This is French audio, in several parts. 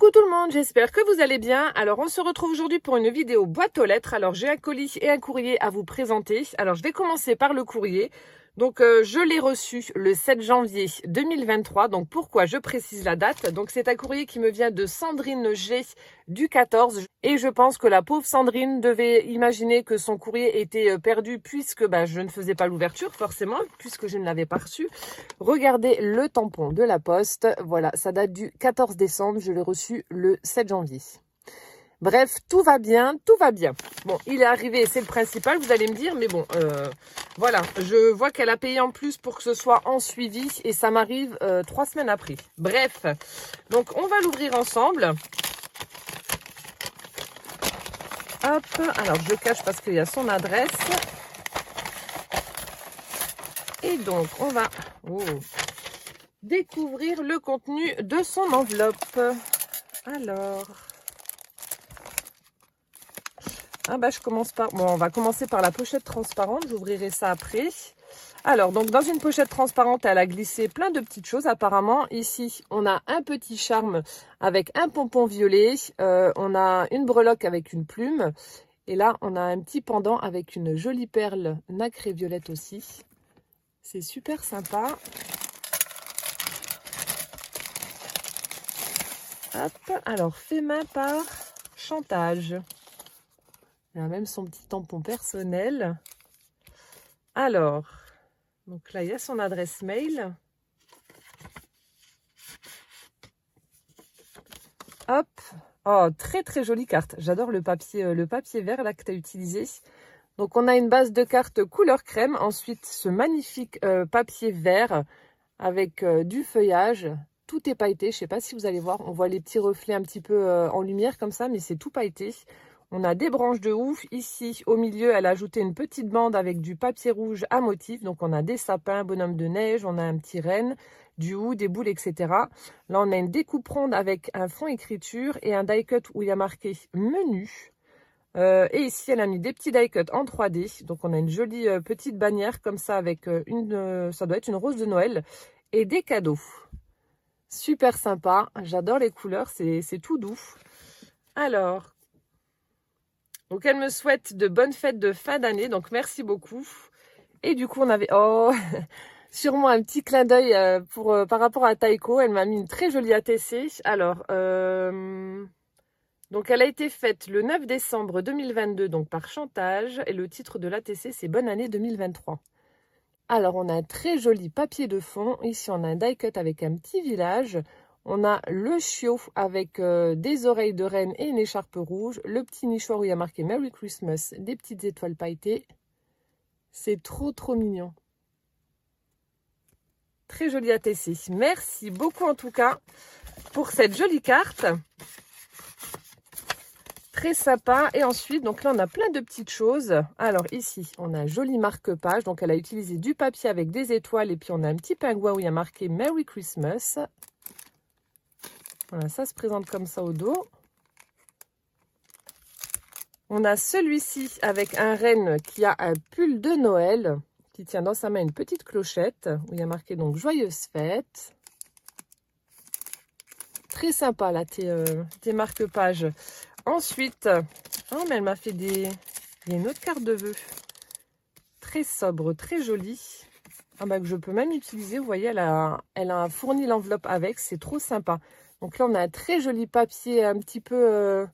Coucou tout le monde, j'espère que vous allez bien. Alors on se retrouve aujourd'hui pour une vidéo boîte aux lettres. Alors j'ai un colis et un courrier à vous présenter. Alors je vais commencer par le courrier. Donc je l'ai reçu le 7 janvier 2023. Donc pourquoi je précise la date? Donc c'est un courrier qui me vient de Sandrine G du 14. Et je pense que la pauvre Sandrine devait imaginer que son courrier était perdu puisque je ne faisais pas l'ouverture forcément, puisque je ne l'avais pas reçu. Regardez le tampon de la poste. Voilà, ça date du 14 décembre. Je l'ai reçu le 7 janvier. Bref, tout va bien, tout va bien. Bon, il est arrivé, c'est le principal, vous allez me dire, mais bon, voilà, je vois qu'elle a payé en plus pour que ce soit en suivi et ça m'arrive 3 semaines après. Bref, donc on va l'ouvrir ensemble. Hop, alors je le cache parce qu'il y a son adresse. Et donc, on va découvrir le contenu de son enveloppe. Alors... je commence par... Bon, on va commencer par la pochette transparente. J'ouvrirai ça après. Alors, donc, dans une pochette transparente, elle a glissé plein de petites choses, apparemment. Ici, on a un petit charme avec un pompon violet. On a une breloque avec une plume. Et là, on a un petit pendant avec une jolie perle nacrée violette aussi. C'est super sympa. Hop, alors, fait main par Chantage. Il a même son petit tampon personnel. Alors, donc là, il y a son adresse mail. Hop. Oh, très très jolie carte. J'adore le papier vert là que tu as utilisé. Donc, on a une base de cartes couleur crème. Ensuite, ce magnifique papier vert avec du feuillage. Tout est pailleté. Je ne sais pas si vous allez voir. On voit les petits reflets un petit peu en lumière comme ça, mais c'est tout pailleté. On a des branches de ouf. Ici, au milieu, elle a ajouté une petite bande avec du papier rouge à motif. Donc, on a des sapins, bonhomme de neige, on a un petit renne, du hou, des boules, etc. Là, on a une découpe ronde avec un fond écriture et un die cut où il y a marqué menu. Et ici, elle a mis des petits die cut en 3D. Donc, on a une jolie petite bannière comme ça avec ça doit être une rose de Noël et des cadeaux. Super sympa. J'adore les couleurs. C'est tout doux. Alors... Donc, elle me souhaite de bonnes fêtes de fin d'année. Donc, merci beaucoup. Et du coup, on avait... Oh sûrement un petit clin d'œil par rapport à Taiko. Elle m'a mis une très jolie ATC. Alors, donc, elle a été faite le 9 décembre 2022, donc par Chantage. Et le titre de l'ATC, c'est Bonne année 2023. Alors, on a un très joli papier de fond. Ici, on a un die cut avec un petit village. On a le chiot avec des oreilles de reine et une écharpe rouge. Le petit nichoir où il y a marqué Merry Christmas, des petites étoiles pailletées. C'est trop, trop mignon. Très joli ATC. Merci beaucoup en tout cas pour cette jolie carte. Très sympa. Et ensuite, donc là, on a plein de petites choses. Alors ici, on a un joli marque-page. Donc, elle a utilisé du papier avec des étoiles. Et puis, on a un petit pingouin où il y a marqué Merry Christmas. Voilà, ça se présente comme ça au dos. On a celui-ci avec un renne qui a un pull de Noël, qui tient dans sa main une petite clochette, où il y a marqué donc Joyeuses fêtes. Très sympa là, tes marque-pages. Ensuite, oh mais elle m'a fait il y a une autre carte de vœux. Très sobre, très jolie. Que je peux même utiliser, vous voyez, elle a fourni l'enveloppe avec, c'est trop sympa. Donc là, on a un très joli papier un petit peu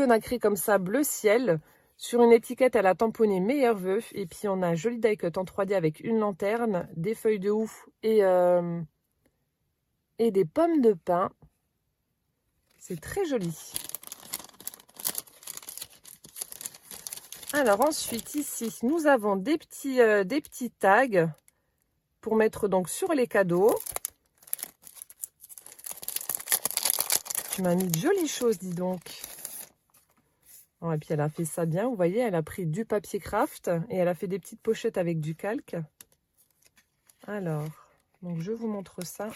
nacré comme ça, bleu ciel. Sur une étiquette, elle a tamponné meilleurs vœux. Et puis, on a un joli die cut en 3D avec une lanterne, des feuilles de ouf et des pommes de pin. C'est très joli. Alors ensuite, ici, nous avons des petits tags pour mettre donc sur les cadeaux. Tu m'as mis de jolies choses, dis donc. Oh, et puis, elle a fait ça bien. Vous voyez, elle a pris du papier craft et elle a fait des petites pochettes avec du calque. Alors, donc je vous montre ça.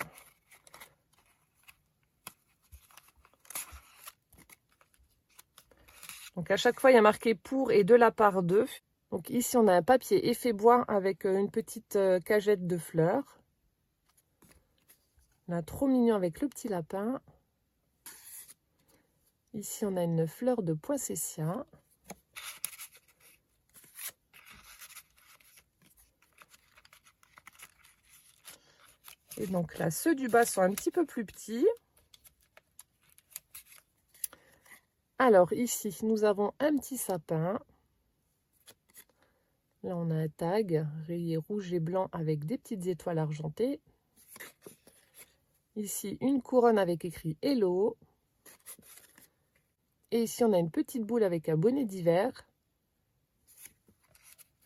Donc, à chaque fois, il y a marqué pour et de la part de. Donc, ici, on a un papier effet bois avec une petite cagette de fleurs. On a trop mignon avec le petit lapin. Ici, on a une fleur de poinsettia. Et donc là, ceux du bas sont un petit peu plus petits. Alors ici, nous avons un petit sapin. Là, on a un tag rayé rouge et blanc avec des petites étoiles argentées. Ici, une couronne avec écrit Hello. Et ici, on a une petite boule avec un bonnet d'hiver.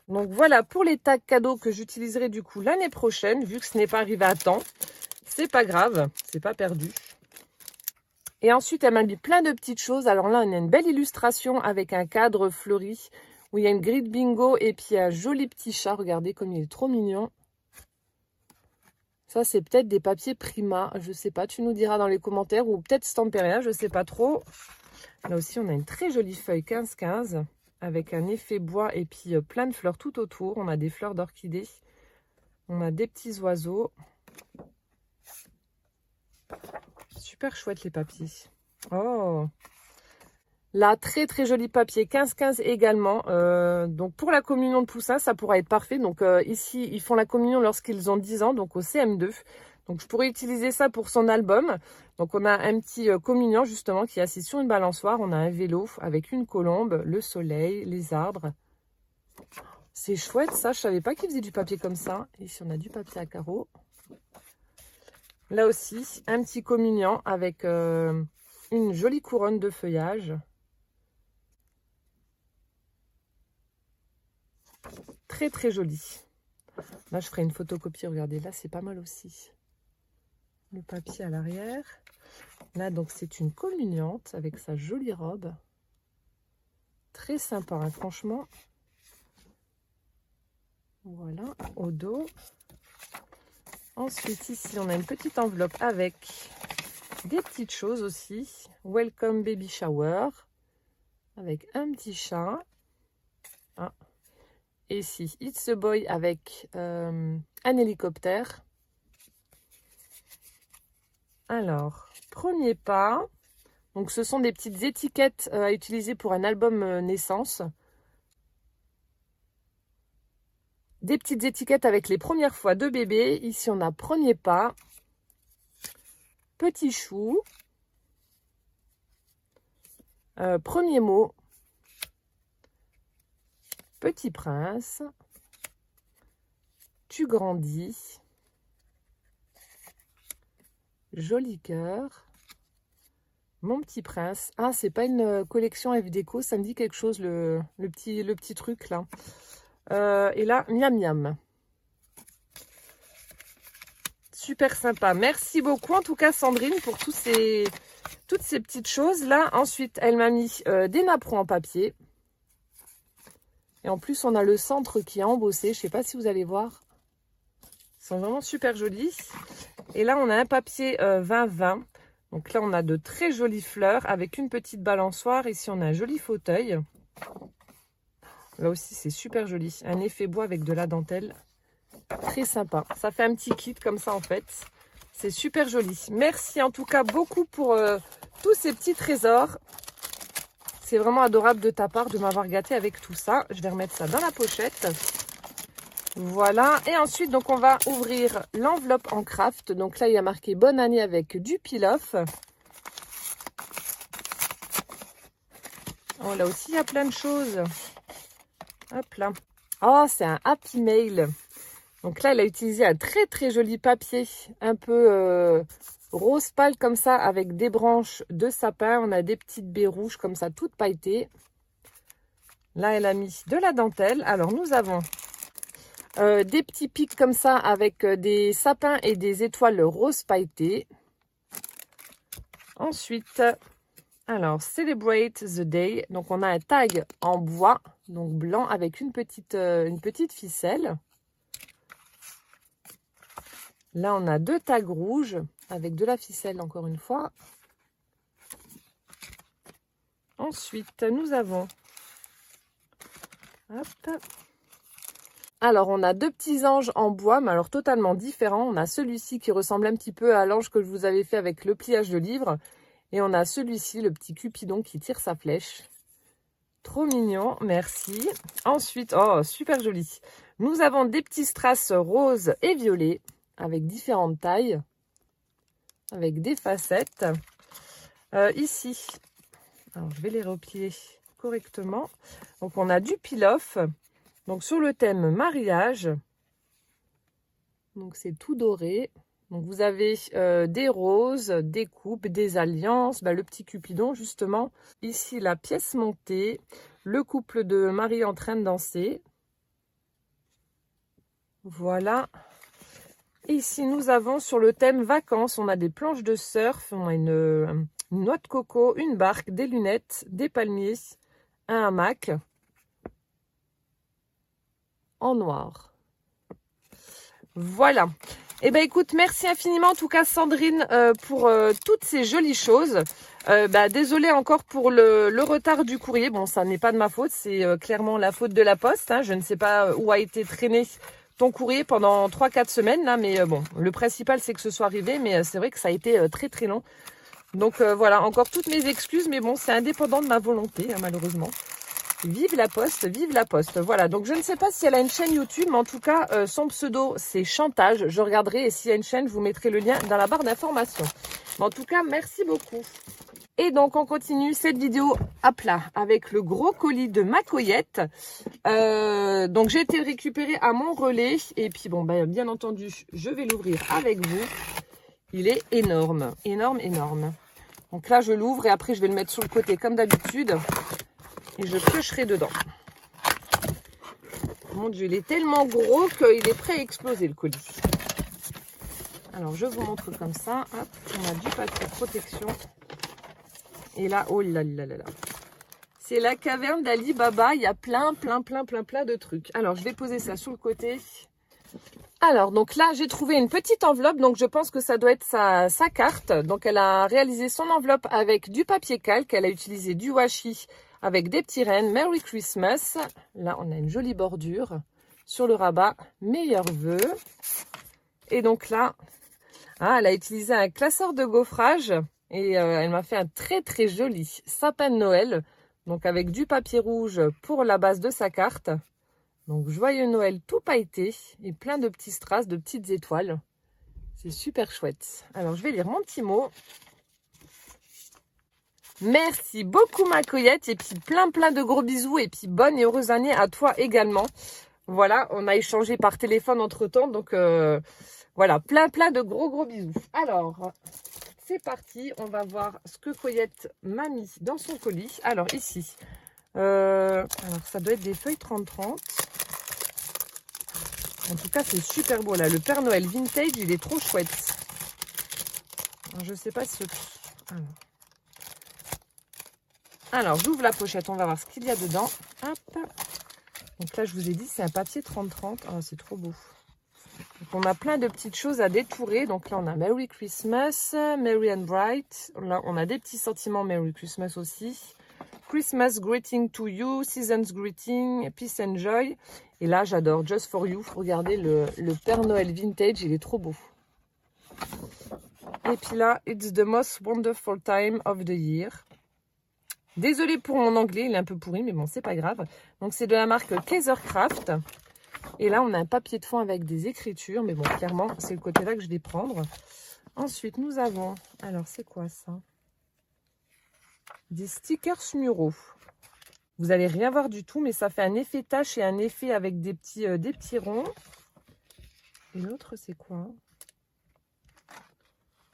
Donc voilà pour les tags cadeaux que j'utiliserai du coup l'année prochaine, vu que ce n'est pas arrivé à temps. C'est pas grave, c'est pas perdu. Et ensuite, elle m'a mis plein de petites choses. Alors là, on a une belle illustration avec un cadre fleuri où il y a une grille de bingo et puis un joli petit chat. Regardez comme il est trop mignon. Ça, c'est peut-être des papiers Prima. Je sais pas, tu nous diras dans les commentaires. Ou peut-être Stamperia, je sais pas trop. Là aussi, on a une très jolie feuille 15-15 avec un effet bois et puis plein de fleurs tout autour. On a des fleurs d'orchidées. On a des petits oiseaux. Super chouette les papiers. Oh! Là, très très joli papier, 15-15 également. Donc pour la communion de Poussin, ça pourra être parfait. Donc ici, ils font la communion lorsqu'ils ont 10 ans, donc au CM2. Donc je pourrais utiliser ça pour son album. Donc on a un petit communion justement qui est assis sur une balançoire. On a un vélo avec une colombe, le soleil, les arbres. C'est chouette ça, je savais pas qu'ils faisaient du papier comme ça. Ici on a du papier à carreaux. Là aussi, un petit communion avec une jolie couronne de feuillage. Très très joli. Là je ferai une photocopie, regardez là c'est pas mal aussi. Le papier à l'arrière. Là donc c'est une communiante avec sa jolie robe. Très sympa hein, franchement. Voilà, au dos. Ensuite ici on a une petite enveloppe avec des petites choses aussi. Welcome baby shower. Avec un petit chat. Ah. Et ici, It's a Boy avec un hélicoptère. Alors, premier pas. Donc, ce sont des petites étiquettes à utiliser pour un album naissance. Des petites étiquettes avec les premières fois de bébé. Ici, on a premier pas. Petit chou. Premier mot. Petit prince. Tu grandis. Joli cœur. Mon petit prince. Ah, c'est pas une collection F Déco, ça me dit quelque chose, le petit truc là. Et là, miam miam. Super sympa. Merci beaucoup en tout cas Sandrine pour toutes ces petites choses là. Ensuite, elle m'a mis des napperons en papier. Et en plus, on a le centre qui est embossé. Je sais pas si vous allez voir. Ils sont vraiment super jolis. Et là, on a un papier 20-20. Donc là, on a de très jolies fleurs avec une petite balançoire. Ici, on a un joli fauteuil. Là aussi, c'est super joli. Un effet bois avec de la dentelle. Très sympa. Ça fait un petit kit comme ça, en fait. C'est super joli. Merci en tout cas beaucoup pour tous ces petits trésors. C'est vraiment adorable de ta part de m'avoir gâté avec tout ça. Je vais remettre ça dans la pochette. Voilà. Et ensuite, donc, on va ouvrir l'enveloppe en craft. Donc là, il y a marqué bonne année avec du peel-off. Oh, là aussi, il y a plein de choses. Hop là. Oh, c'est un Happy Mail. Donc là, elle a utilisé un très très joli papier. Un peu rose pâle comme ça, avec des branches de sapin. On a des petites baies rouges comme ça, toutes pailletées. Là, elle a mis de la dentelle. Alors, nous avons des petits pics comme ça, avec des sapins et des étoiles roses pailletées. Ensuite, alors, Celebrate the Day. Donc, on a un tag en bois, donc blanc, avec une petite ficelle. Là, on a deux tags rouges avec de la ficelle, encore une fois. Ensuite, nous avons... Hop. Alors, on a deux petits anges en bois, mais alors totalement différents. On a celui-ci qui ressemble un petit peu à l'ange que je vous avais fait avec le pliage de livre. Et on a celui-ci, le petit Cupidon qui tire sa flèche. Trop mignon, merci. Ensuite, oh, super joli. Nous avons des petits strass roses et violets avec différentes tailles, avec des facettes. Ici, alors je vais les replier correctement. Donc, on a du peel-off. Donc, sur le thème mariage. Donc, c'est tout doré. Donc, vous avez des roses, des coupes, des alliances, le petit Cupidon, justement. Ici, la pièce montée, le couple de Marie en train de danser. Voilà. Et ici, nous avons sur le thème vacances, on a des planches de surf, on a une noix de coco, une barque, des lunettes, des palmiers, un hamac en noir. Voilà. Eh bien, écoute, merci infiniment en tout cas Sandrine pour toutes ces jolies choses. Désolée encore pour le retard du courrier. Bon, ça n'est pas de ma faute, c'est clairement la faute de la poste. Hein. Je ne sais pas où a été traîné ton courrier pendant 3-4 semaines. Là, mais bon, le principal c'est que ce soit arrivé. Mais c'est vrai que ça a été très très long. Donc voilà, encore toutes mes excuses. Mais bon, c'est indépendant de ma volonté, hein, malheureusement. Vive la poste, vive la poste. Voilà, donc je ne sais pas si elle a une chaîne YouTube, mais en tout cas, son pseudo, c'est Chantage. Je regarderai et s'il y a une chaîne, je vous mettrai le lien dans la barre d'informations. Mais en tout cas, merci beaucoup. Et donc, on continue cette vidéo à plat avec le gros colis de Macoyette. Donc, j'ai été le récupérer à mon relais. Et puis, bon, bien entendu, je vais l'ouvrir avec vous. Il est énorme, énorme, énorme. Donc là, je l'ouvre et après, je vais le mettre sur le côté comme d'habitude. Et je piocherai dedans. Mon Dieu, il est tellement gros qu'il est prêt à exploser le colis. Alors, je vous montre comme ça. Hop, on a du papier protection. Et là, oh là là là là. C'est la caverne d'Ali Baba. Il y a plein de trucs. Alors, je vais poser ça sur le côté. Alors, donc là, j'ai trouvé une petite enveloppe. Donc, je pense que ça doit être sa carte. Donc, elle a réalisé son enveloppe avec du papier calque. Elle a utilisé du washi avec des petits rennes. Merry Christmas. Là, on a une jolie bordure. Sur le rabat, meilleurs vœux. Et donc là, elle a utilisé un classeur de gaufrage. Et elle m'a fait un très très joli sapin de Noël. Donc, avec du papier rouge pour la base de sa carte. Donc, joyeux Noël tout pailleté et plein de petits strass, de petites étoiles. C'est super chouette. Alors, je vais lire mon petit mot. Merci beaucoup Macoyette et puis plein de gros bisous et puis bonne et heureuse année à toi également. Voilà, on a échangé par téléphone entre temps. Donc, voilà, plein de gros bisous. Alors, c'est parti. On va voir ce que Coyette m'a mis dans son colis. Alors, ici, alors ça doit être des feuilles 30-30. En tout cas, c'est super beau là. Le Père Noël vintage, il est trop chouette. Alors, je sais pas si... Alors, j'ouvre la pochette. On va voir ce qu'il y a dedans. Hop. Donc là, je vous ai dit, c'est un papier 30-30. Oh, c'est trop beau. Donc, on a plein de petites choses à détourer. Donc là, on a Merry Christmas, Merry and Bright. Là, on a des petits sentiments Merry Christmas aussi. Christmas greeting to you, season's greeting, peace and joy. Et là, j'adore Just for you. Regardez le Père Noël vintage, il est trop beau. Et puis là, it's the most wonderful time of the year. Désolée pour mon anglais, il est un peu pourri, mais bon, c'est pas grave. Donc, c'est de la marque Kaisercraft. Et là, on a un papier de fond avec des écritures. Mais bon, clairement, c'est le côté-là que je vais prendre. Ensuite, nous avons... Alors, c'est quoi ça? Des stickers muraux. Vous n'allez rien voir du tout, mais ça fait un effet tache et un effet avec des petits ronds. Et l'autre, c'est quoi?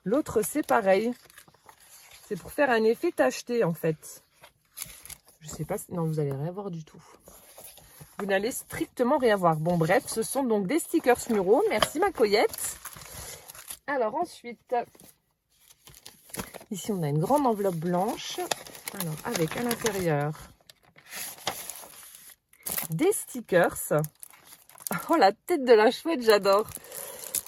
L'autre, c'est pareil. C'est pour faire un effet tacheté, en fait. Je sais pas si... Non, vous n'allez rien voir du tout. Vous n'allez strictement rien voir. Bon, bref, ce sont donc des stickers muraux. Merci, Macoyette. Alors, ensuite... Ici, on a une grande enveloppe blanche. Alors, avec à l'intérieur des stickers. Oh, la tête de la chouette, j'adore.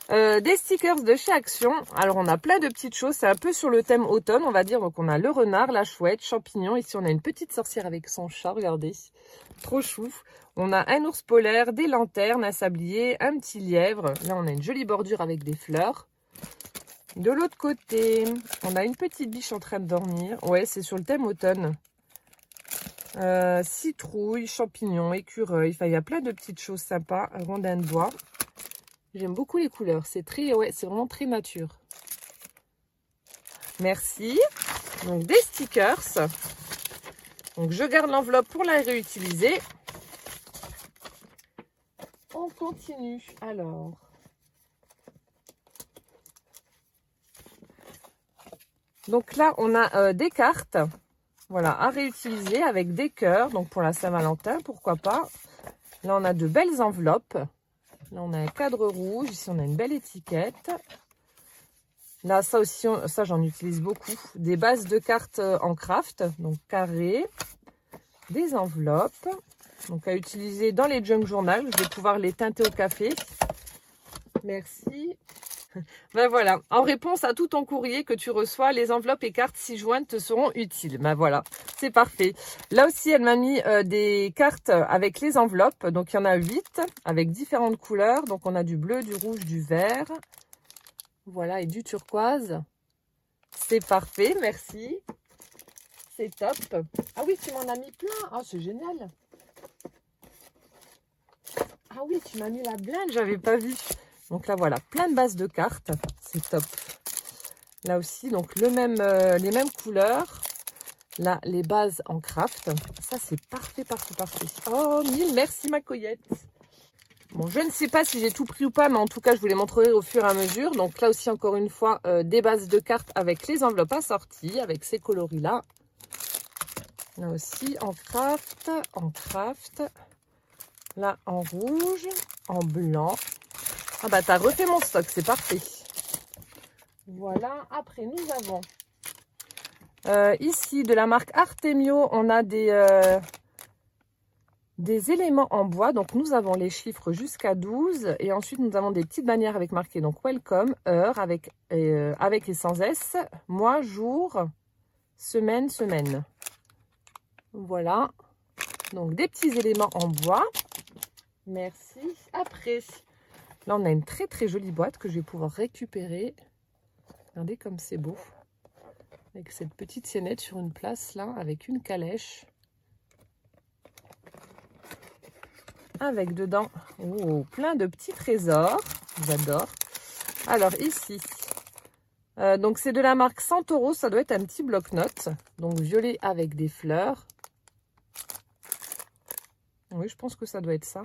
Des stickers de chez Action. Alors, on a plein de petites choses. C'est un peu sur le thème automne, on va dire. Donc, on a le renard, la chouette, champignon. Ici, on a une petite sorcière avec son chat. Regardez. Trop chou. On a un ours polaire, des lanternes, un sablier, un petit lièvre. Là, on a une jolie bordure avec des fleurs. De l'autre côté, on a une petite biche en train de dormir. Ouais, c'est sur le thème automne. Citrouille, champignons, écureuil. Enfin, il y a plein de petites choses sympas. Rondin de bois. J'aime beaucoup les couleurs. C'est très, ouais, c'est vraiment très nature. Merci. Donc, des stickers. Donc, je garde l'enveloppe pour la réutiliser. On continue. Alors. Donc là, on a des cartes. Voilà, à réutiliser avec des cœurs. Donc, pour la Saint-Valentin, pourquoi pas. Là, on a de belles enveloppes. Là, on a un cadre rouge. Ici, on a une belle étiquette. Là, ça aussi, ça, j'en utilise beaucoup. Des bases de cartes en craft. Donc, carré. Des enveloppes. Donc, à utiliser dans les junk journal. Je vais pouvoir les teinter au café. Merci. Ben voilà, en réponse à tout ton courrier que tu reçois, les enveloppes et cartes ci jointes te seront utiles. Ben voilà, c'est parfait. Là aussi, elle m'a mis des cartes avec les enveloppes. Donc, il y en a 8 avec différentes couleurs. Donc, on a du bleu, du rouge, du vert. Voilà, et du turquoise. C'est parfait, merci. C'est top. Ah oui, tu m'en as mis plein. Ah, c'est génial. Ah oui, tu m'as mis la blinde, j'avais pas vu. Donc là, voilà, plein de bases de cartes. C'est top. Là aussi, donc les mêmes couleurs. Là, les bases en craft. Ça, c'est parfait, parfait, parfait. Oh, mille merci, ma coyote. Bon, je ne sais pas si j'ai tout pris ou pas, mais en tout cas, je vous les montrerai au fur et à mesure. Donc là aussi, encore une fois, des bases de cartes avec les enveloppes assorties, avec ces coloris-là. Là aussi, en craft, en craft. Là, en rouge, en blanc. Ah bah, t'as refait mon stock, c'est parfait. Voilà, après, nous avons ici, de la marque Artemio, on a des éléments en bois. Donc, nous avons les chiffres jusqu'à 12. Et ensuite, nous avons des petites bannières avec marqué donc Welcome, heure avec et sans S, mois, jour, semaine, semaine. Voilà. Donc, des petits éléments en bois. Merci. Après, là, on a une très, très jolie boîte que je vais pouvoir récupérer. Regardez comme c'est beau. Avec cette petite scénette sur une place, là, avec une calèche. Avec dedans, oh, plein de petits trésors. J'adore. Alors, ici, donc c'est de la marque Santoro. Ça doit être un petit bloc-notes. Donc, violet avec des fleurs. Oui, je pense que ça doit être ça.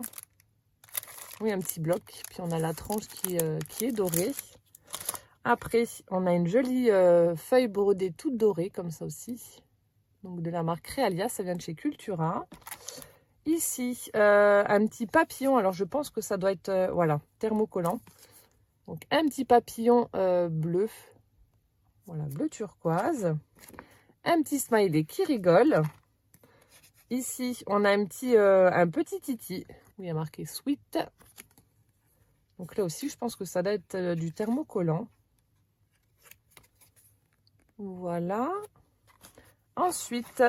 Oui, un petit bloc. Puis, on a la tranche qui est dorée. Après, on a une jolie feuille brodée toute dorée, comme ça aussi. Donc, de la marque Realia, ça vient de chez Cultura. Ici, un petit papillon. Alors, je pense que ça doit être, voilà, thermocollant. Donc, un petit papillon bleu. Voilà, bleu turquoise. Un petit smiley qui rigole. Ici, on a un petit titi. Où il y a marqué sweet. Donc, là aussi, je pense que ça doit être du thermocollant. Voilà. Ensuite,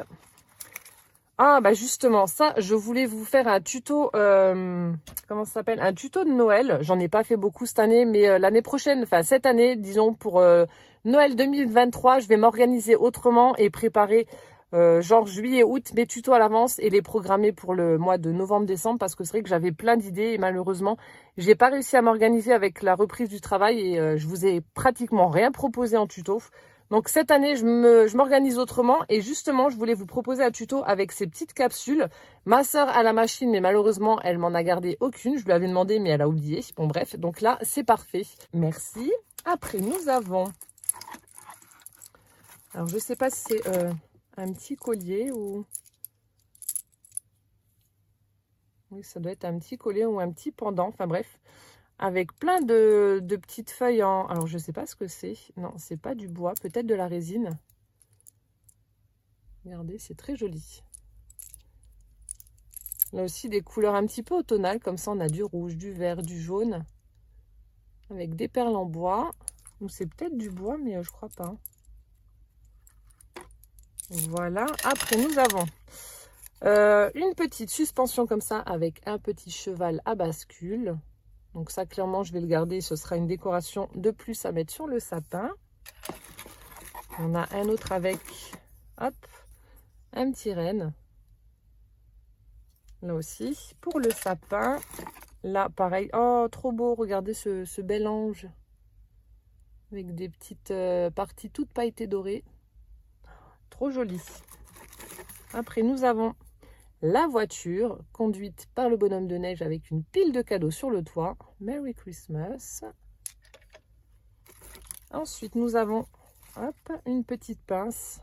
ah bah justement, ça, je voulais vous faire un tuto, comment ça s'appelle? Un tuto de Noël. J'en ai pas fait beaucoup cette année, mais l'année prochaine, enfin cette année, disons pour Noël 2023, je vais m'organiser autrement et préparer genre juillet, août, mes tutos à l'avance et les programmer pour le mois de novembre-décembre parce que c'est vrai que j'avais plein d'idées et malheureusement, j'ai pas réussi à m'organiser avec la reprise du travail et je vous ai pratiquement rien proposé en tuto. Donc cette année, je m'organise autrement et justement, je voulais vous proposer un tuto avec ces petites capsules. Ma sœur a la machine, mais malheureusement, elle m'en a gardé aucune. Je lui avais demandé, mais elle a oublié. Bon bref, donc là, c'est parfait. Merci. Après, nous avons... Alors, je ne sais pas si c'est un petit collier ou... Oui, ça doit être un petit collier ou un petit pendant. Enfin bref, avec plein de petites feuilles en... Alors, je ne sais pas ce que c'est. Non, c'est pas du bois. Peut-être de la résine. Regardez, c'est très joli. Là aussi, des couleurs un petit peu automnales. Comme ça, on a du rouge, du vert, du jaune. Avec des perles en bois. Ou c'est peut-être du bois, mais je crois pas. Voilà. Après, nous avons une petite suspension comme ça avec un petit cheval à bascule. Donc ça, clairement, je vais le garder. Ce sera une décoration de plus à mettre sur le sapin. On a un autre avec, hop, un petit renne. Là aussi, pour le sapin. Là, pareil. Oh, trop beau. Regardez ce bel ange. Avec des petites parties toutes pailletées dorées. Trop joli. Après, nous avons la voiture conduite par le bonhomme de neige avec une pile de cadeaux sur le toit. Merry Christmas. Ensuite, nous avons hop, une petite pince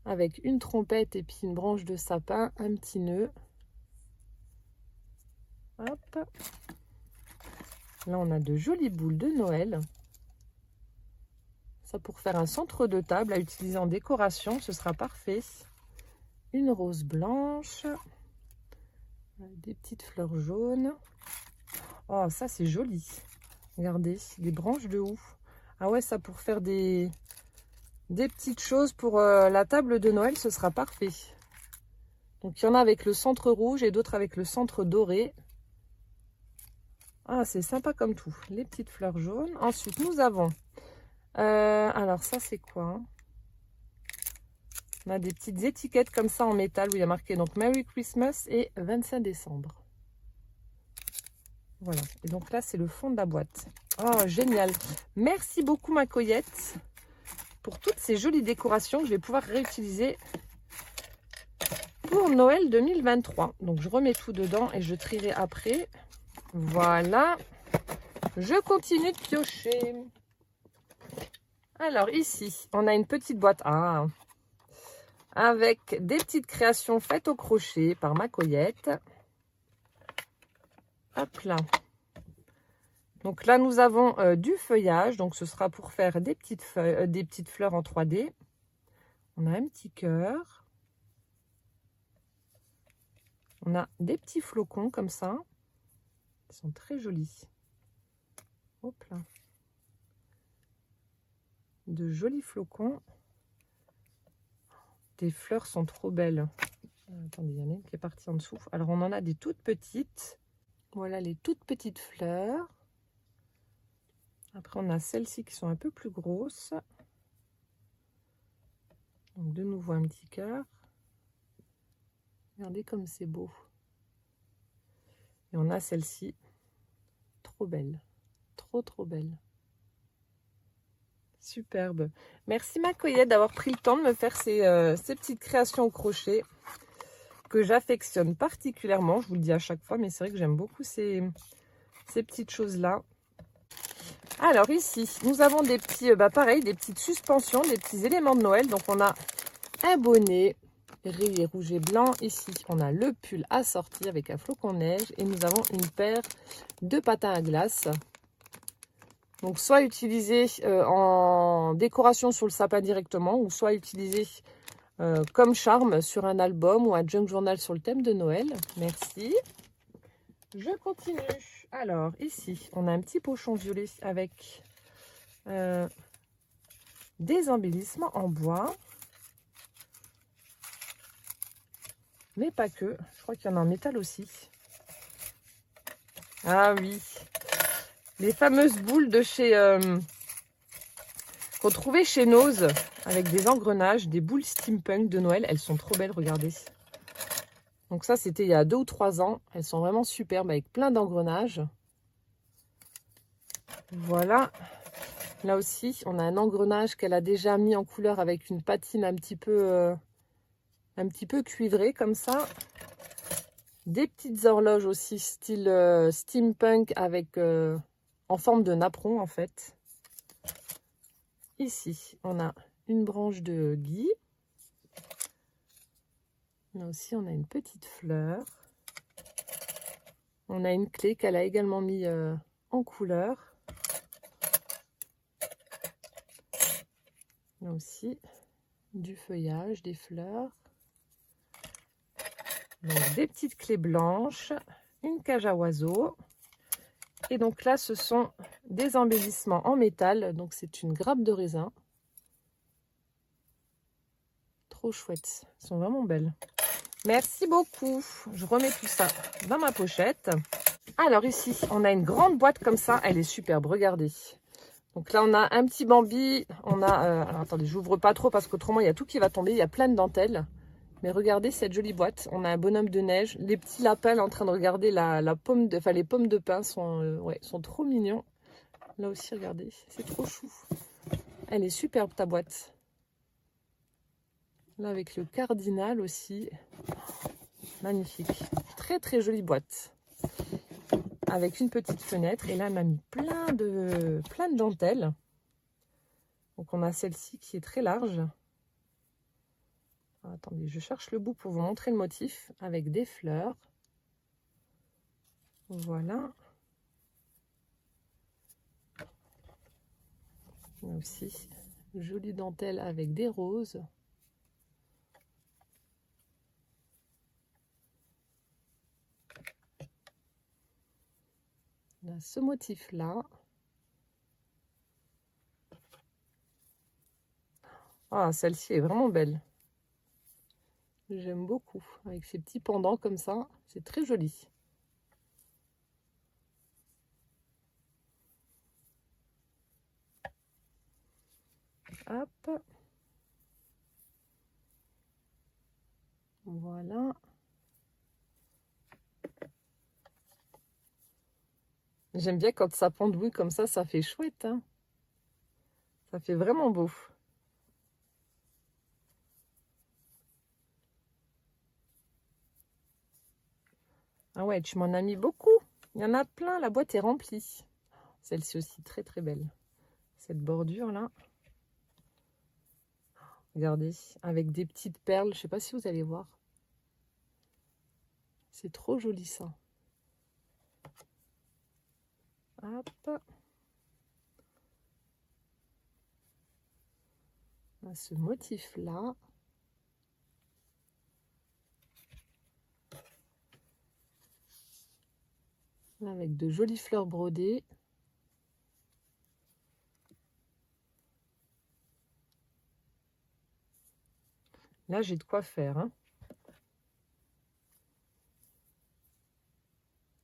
avec une trompette et puis une branche de sapin, un petit nœud. Hop. Là, on a de jolies boules de Noël. Ça, pour faire un centre de table à utiliser en décoration, ce sera parfait. Une rose blanche. Des petites fleurs jaunes. Oh, ça, c'est joli. Regardez, des branches de houx. Ah ouais, ça, pour faire des petites choses pour la table de Noël, ce sera parfait. Donc, il y en a avec le centre rouge et d'autres avec le centre doré. Ah, c'est sympa comme tout. Les petites fleurs jaunes. Ensuite, nous avons... alors, ça, c'est quoi, hein? On a des petites étiquettes comme ça en métal où il y a marqué donc Merry Christmas et 25 décembre. Voilà. Et donc là, c'est le fond de la boîte. Oh, génial. Merci beaucoup, ma Coyette, pour toutes ces jolies décorations que je vais pouvoir réutiliser pour Noël 2023. Donc, je remets tout dedans et je trierai après. Voilà. Je continue de piocher. Alors, ici, on a une petite boîte avec des petites créations faites au crochet par ma Coyette. Hop là. Donc là, nous avons du feuillage. Donc, ce sera pour faire des petites fleurs en 3D. On a un petit cœur. On a des petits flocons comme ça. Ils sont très jolis. Hop là. De jolis flocons. Les fleurs sont trop belles. Attendez, il y en a une qui est partie en dessous. Alors, on en a des toutes petites. Voilà les toutes petites fleurs. Après, on a celles-ci qui sont un peu plus grosses. Donc, de nouveau, un petit cœur. Regardez comme c'est beau. Et on a celle-ci. Trop belle. Trop, trop belle. Superbe. Merci ma Coyette d'avoir pris le temps de me faire ces petites créations au crochet que j'affectionne particulièrement. Je vous le dis à chaque fois, mais c'est vrai que j'aime beaucoup ces petites choses-là. Alors ici, nous avons des petits, pareil, des petites suspensions, des petits éléments de Noël. Donc on a un bonnet rayé rouge et blanc. Ici, on a le pull assorti avec un flocon de neige. Et nous avons une paire de patins à glace. Donc, soit utilisé en décoration sur le sapin directement, ou soit utilisé comme charme sur un album ou un junk journal sur le thème de Noël. Merci. Je continue. Alors, ici, on a un petit pochon violet avec des embellissements en bois. Mais pas que. Je crois qu'il y en a en métal aussi. Ah oui. Les fameuses boules de chez qu'on trouvait chez Nose avec des engrenages, des boules steampunk de Noël. Elles sont trop belles, regardez. Donc ça, c'était il y a 2 ou 3 ans. Elles sont vraiment superbes avec plein d'engrenages. Voilà. Là aussi, on a un engrenage qu'elle a déjà mis en couleur avec une patine un petit peu cuivrée comme ça. Des petites horloges aussi style steampunk avec en forme de napperon en fait. Ici, on a une branche de gui. Là aussi, on a une petite fleur. On a une clé qu'elle a également mis en couleur. Là aussi, du feuillage, des fleurs. Donc, des petites clés blanches, une cage à oiseaux. Et donc là, ce sont des embellissements en métal. Donc, c'est une grappe de raisin. Trop chouette. Elles sont vraiment belles. Merci beaucoup. Je remets tout ça dans ma pochette. Alors ici, on a une grande boîte comme ça. Elle est superbe, regardez. Donc là, on a un petit Bambi. On a... alors attendez, j'ouvre pas trop parce qu'autrement, il y a tout qui va tomber. Il y a plein de dentelles. Mais regardez cette jolie boîte. On a un bonhomme de neige. Les petits lapins en train de regarder la pomme de... Enfin, les pommes de pin sont, ouais, sont trop mignons. Là aussi, regardez. C'est trop chou. Elle est superbe, ta boîte. Là, avec le cardinal aussi. Magnifique. Très, très jolie boîte. Avec une petite fenêtre. Et là, elle m'a mis plein de dentelles. Donc, on a celle-ci qui est très large. Attendez, je cherche le bout pour vous montrer le motif. Avec des fleurs. Voilà. Là aussi, jolie dentelle avec des roses. Là, ce motif-là. Ah, celle-ci est vraiment belle. J'aime beaucoup. Avec ces petits pendants comme ça, c'est très joli. Hop. Voilà. J'aime bien quand ça pendouille comme ça fait chouette. Hein. Ça fait vraiment beau. Ah ouais, tu m'en as mis beaucoup. Il y en a plein, la boîte est remplie. Celle-ci aussi, très très belle. Cette bordure-là. Regardez, avec des petites perles. Je ne sais pas si vous allez voir. C'est trop joli ça. Hop. On a ce motif-là. Avec de jolies fleurs brodées. Là, j'ai de quoi faire. Hein.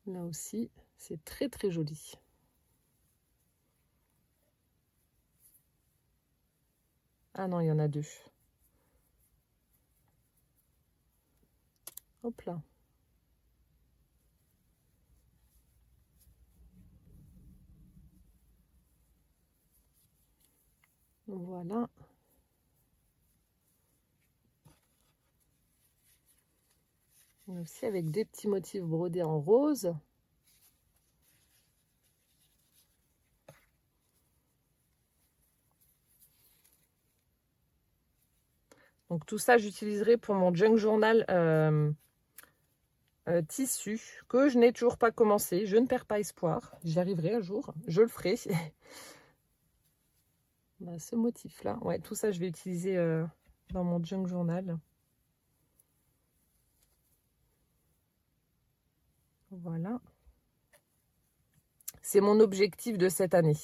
Là aussi, c'est très très joli. Ah non, il y en a deux. Hop là. Voilà. Et aussi avec des petits motifs brodés en rose. Donc tout ça, j'utiliserai pour mon junk journal tissu que je n'ai toujours pas commencé. Je ne perds pas espoir. J'y arriverai un jour. Je le ferai. Bah, ce motif-là. Ouais, tout ça, je vais utiliser dans mon junk journal. Voilà. C'est mon objectif de cette année.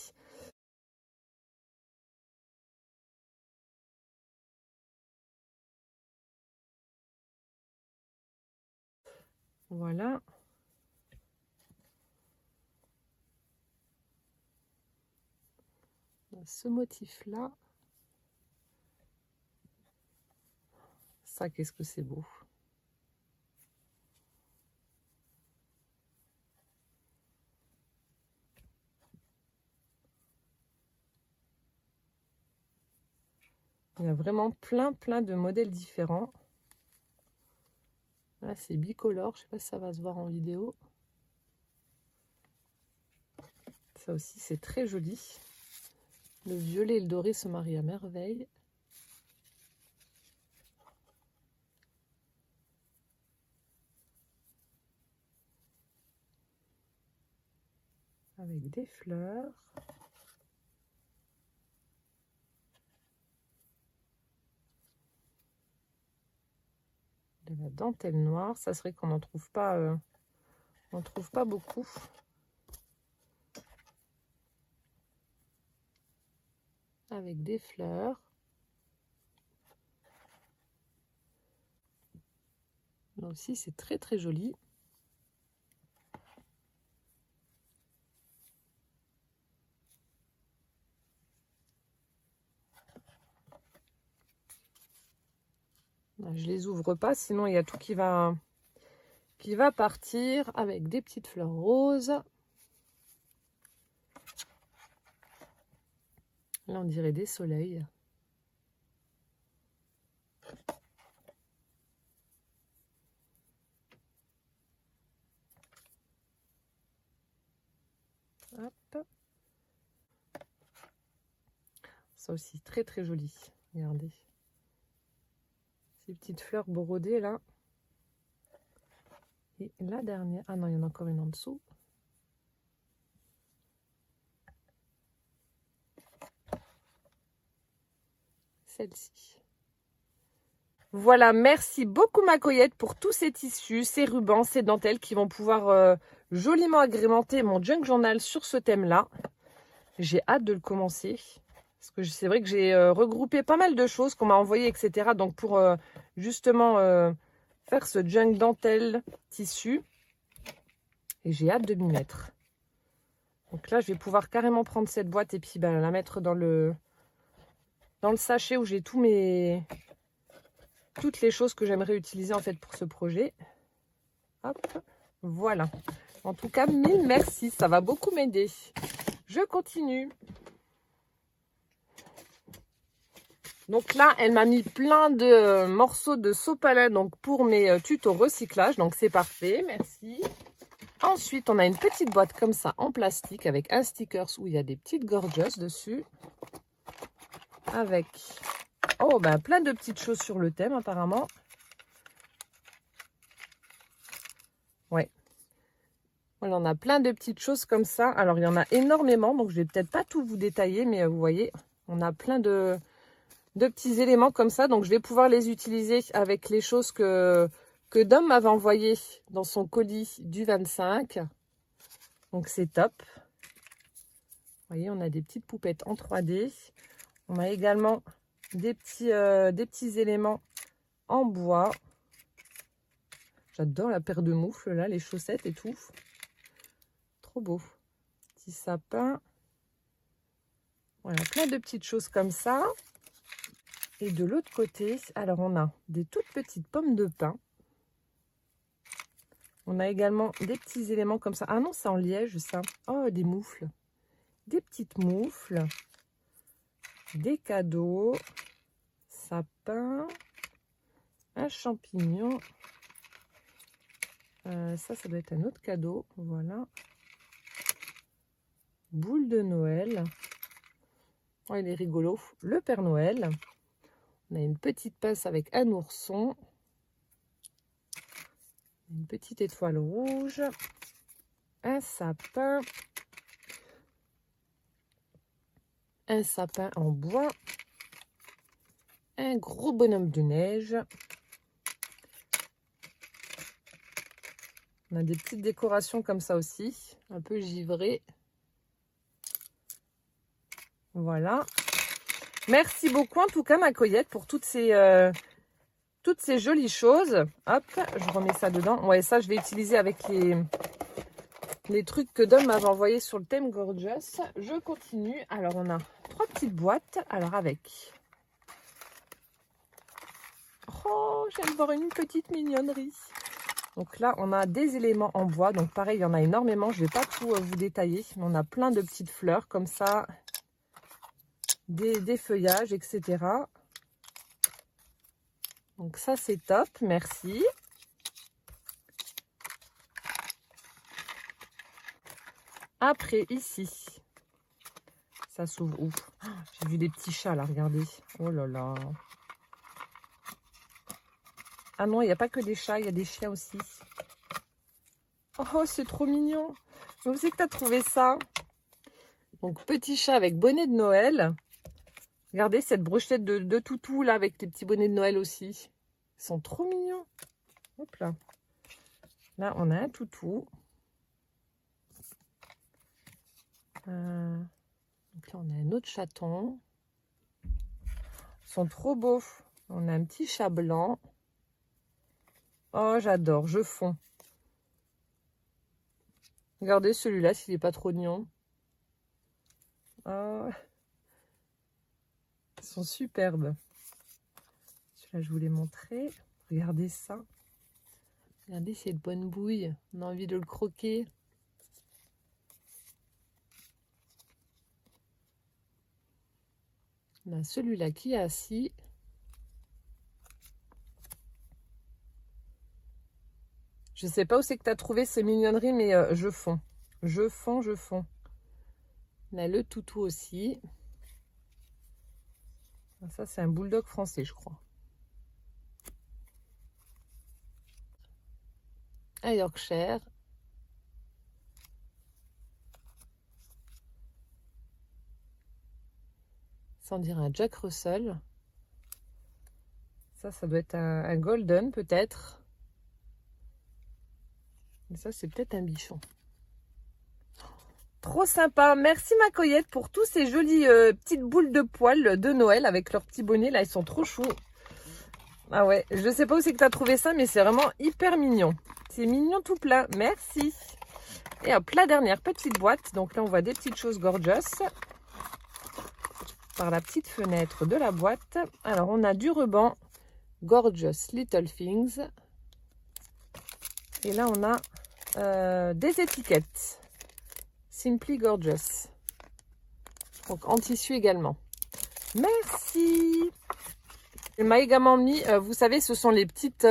Voilà. Ce motif-là. Ça, qu'est-ce que c'est beau. Il y a vraiment plein de modèles différents. Là, c'est bicolore. Je ne sais pas si ça va se voir en vidéo. Ça aussi, c'est très joli. Le violet et le doré se marient à merveille. Avec des fleurs. De la dentelle noire. Ça serait qu'on n'en trouve pas, on trouve pas beaucoup. Avec des fleurs. Là aussi, c'est très très joli. Je les ouvre pas, sinon il y a tout qui va partir avec des petites fleurs roses. Là, on dirait des soleils. Hop. Ça aussi, très très joli. Regardez. Ces petites fleurs brodées là. Et la dernière. Ah non, il y en a encore une en dessous. Celle-ci. Voilà, merci beaucoup ma Coyette pour tous ces tissus, ces rubans, ces dentelles qui vont pouvoir joliment agrémenter mon junk journal sur ce thème-là. J'ai hâte de le commencer. Parce que c'est vrai que j'ai regroupé pas mal de choses qu'on m'a envoyées, etc. Donc pour justement faire ce junk dentelle tissu. Et j'ai hâte de m'y mettre. Donc là, je vais pouvoir carrément prendre cette boîte et puis la mettre dans le sachet où j'ai toutes les choses que j'aimerais utiliser en fait pour ce projet. Hop, voilà. En tout cas, mille merci, ça va beaucoup m'aider. Je continue. Donc là, elle m'a mis plein de morceaux de sopalin donc pour mes tutos recyclage. Donc c'est parfait, merci. Ensuite, on a une petite boîte comme ça en plastique avec un sticker où il y a des petites gorgeous dessus. Avec plein de petites choses sur le thème apparemment. Ouais. Voilà, on a plein de petites choses comme ça. Alors, il y en a énormément, donc je vais peut-être pas tout vous détailler, mais vous voyez, on a plein de petits éléments comme ça. Donc, je vais pouvoir les utiliser avec les choses que Dom m'avait envoyées dans son colis du 25. Donc, c'est top. Vous voyez, on a des petites poupettes en 3D. On a également des petits éléments en bois. J'adore la paire de moufles, là, les chaussettes et tout. Trop beau. Petit sapin. Voilà, plein de petites choses comme ça. Et de l'autre côté, alors on a des toutes petites pommes de pin. On a également des petits éléments comme ça. Ah non, c'est en liège, ça. Oh, des moufles. Des petites moufles. Des cadeaux. Sapin. Un champignon. Ça doit être un autre cadeau. Voilà. Boule de Noël. Oh, il est rigolo. Le Père Noël. On a une petite pince avec un ourson. Une petite étoile rouge. Un sapin. Un sapin en bois. Un gros bonhomme de neige. On a des petites décorations comme ça aussi. Un peu givrées. Voilà. Merci beaucoup en tout cas ma Coyette pour toutes ces jolies choses. Hop, je remets ça dedans. Ouais, ça je vais utiliser avec les trucs que Dom m'avait envoyés sur le thème Gorgeous. Je continue. Alors on a 3 petites boîtes. Alors avec... Oh, j'aime voir une petite mignonnerie. Donc là, on a des éléments en bois. Donc pareil, il y en a énormément. Je ne vais pas tout vous détailler. Mais on a plein de petites fleurs comme ça. Des feuillages, etc. Donc ça, c'est top. Merci. Après, ici, ça s'ouvre où? Oh, j'ai vu des petits chats là, regardez. Oh là là. Ah non, il n'y a pas que des chats, il y a des chiens aussi. Oh, c'est trop mignon. Mais où c'est que tu as trouvé ça? Donc, petit chat avec bonnet de Noël. Regardez cette brochette de toutou là, avec des petits bonnets de Noël aussi. Ils sont trop mignons. Hop là. Là, on a un toutou. Donc là, on a un autre chaton. Ils sont trop beaux. On a un petit chat blanc. Oh, j'adore, je fonds. Regardez celui-là, s'il n'est pas trop mignon. Oh. Ils sont superbes. Là, je vous l'ai montré. Regardez ça. Regardez cette bonne bouille. On a envie de le croquer. On a celui-là qui est assis. Je sais pas où c'est que tu as trouvé ces mignonneries, mais je fonds. Je fonds, je fonds. On a le toutou aussi. Ça, c'est un bulldog français, je crois. Un Yorkshire. Ça, on dirait un Jack Russell. Ça doit être un golden, peut-être. Et ça, c'est peut-être un bichon. Trop sympa. Merci ma Coyette pour tous ces jolies petites boules de poils de Noël avec leurs petits bonnets. Là, ils sont trop choux. Ah ouais, je sais pas où c'est que tu as trouvé ça, mais c'est vraiment hyper mignon. C'est mignon tout plein. Merci. Et hop, la dernière petite boîte. Donc là, on voit des petites choses gorgeous. Par la petite fenêtre de la boîte. Alors, on a du ruban. Gorgeous Little Things. Et là, on a des étiquettes. Simply Gorgeous. Donc, en tissu également. Merci. Elle m'a également mis, vous savez, ce sont les petites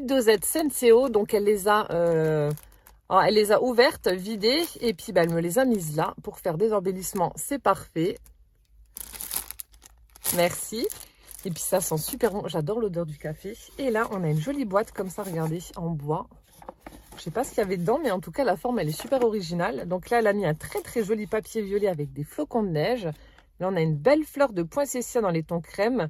dosettes Senseo. Donc, elle les a ouvertes, vidées. Et puis, bah, elle me les a mises là pour faire des embellissements. C'est parfait. Merci. Et puis, ça sent super bon. J'adore l'odeur du café. Et là, on a une jolie boîte comme ça, regardez, en bois. Je sais pas ce qu'il y avait dedans, mais en tout cas, la forme, elle est super originale. Donc là, elle a mis un très, très joli papier violet avec des flocons de neige. Là, on a une belle fleur de poinsettia dans les tons crème.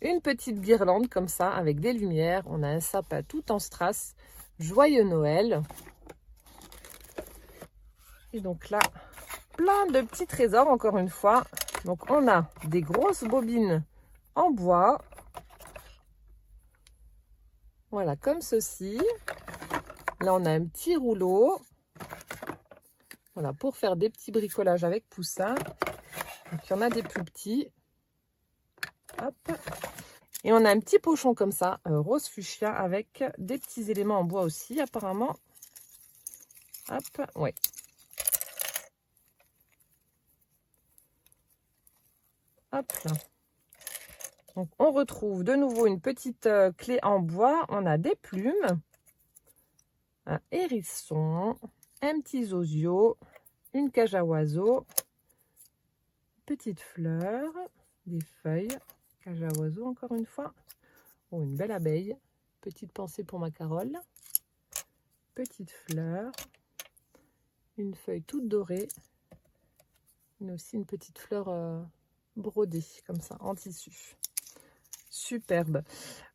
Une petite guirlande comme ça, avec des lumières. On a un sapin tout en strass. Joyeux Noël. Et donc là, plein de petits trésors, encore une fois. Donc, on a des grosses bobines en bois. Voilà, comme ceci. Là, on a un petit rouleau. Voilà, pour faire des petits bricolages avec poussin. Donc, il y en a des plus petits. Hop. Et on a un petit pochon comme ça, rose fuchsia, avec des petits éléments en bois aussi, apparemment. Hop, ouais. Hop là. Donc, on retrouve de nouveau une petite clé en bois. On a des plumes. Un hérisson, un petit zozio, une cage à oiseaux, petite fleur, des feuilles, cage à oiseaux encore une fois, oh, une belle abeille, petite pensée pour ma Carole, petite fleur, une feuille toute dorée, mais aussi une petite fleur brodée comme ça en tissu. Superbe.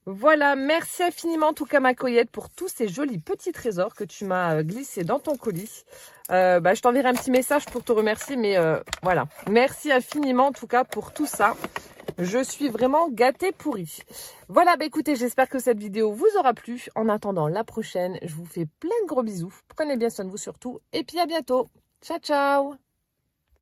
Voilà, merci infiniment en tout cas ma Coyette pour tous ces jolis petits trésors que tu m'as glissés dans ton colis. Je t'enverrai un petit message pour te remercier, mais voilà. Merci infiniment en tout cas pour tout ça. Je suis vraiment gâtée pourrie. Voilà, écoutez, j'espère que cette vidéo vous aura plu. En attendant la prochaine, je vous fais plein de gros bisous. Prenez bien soin de vous surtout. Et puis à bientôt. Ciao, ciao.